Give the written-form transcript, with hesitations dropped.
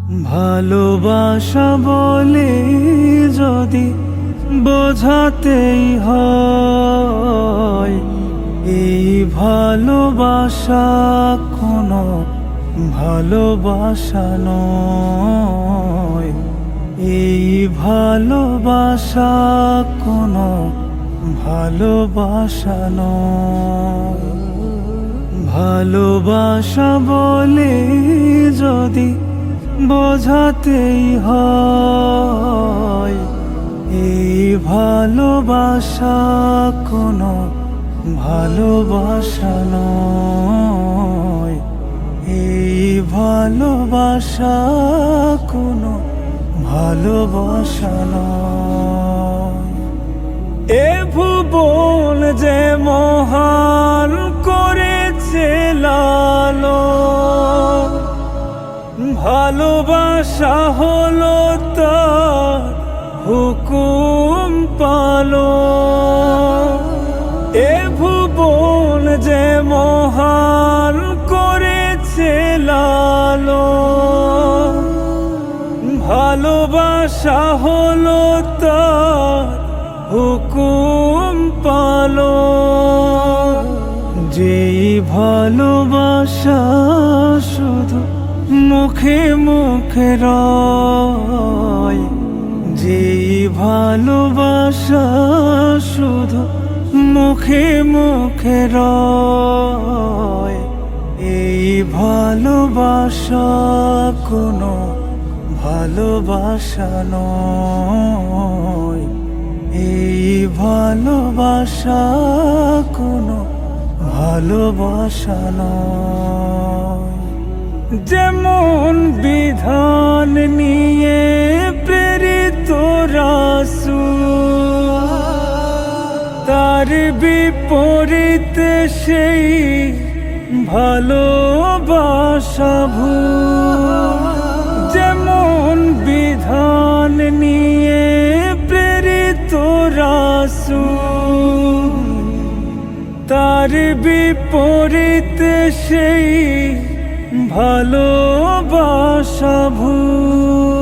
ভালোবাসা বলে যদি বোঝাতেই হয়, এই ভালোবাসা কোনো ভালোবাসা নয়। এই ভালোবাসা কোনো ভালোবাসা নয়। ভালোবাসা বলে যদি বোঝাতেই হয়, এই ভালোবাসা কোনো ভালোবাসা নয়। এই ভালোবাসা কোনো ভালোবাসা নয়। এ ভুবন যে মহান করেছে লালন, ভালোবাসা হলো তার হুকুম পালন। এ ভুবন যে মহান করেছে লালন, ভালোবাসা হলো তার হুকুম পালন। যেই ভালোবাসা শুধু মুখে মুখে রয়, যেই ভালোবাসা শুধু মুখে মুখে রয়, এই ভালোবাসা কোনো ভালোবাসা নয়। এই ভালোবাসা কোনো ভালোবাসা নয়। যেমন বিধান নিয়ে প্রেরিত রাসূল, তার বিপরীতে সেই ভালোবাসা ভুল। যেমন বিধান নিয়ে প্রেরিত রাসূল, তার বিপরীতে সেই ভালোবাসা ভুল।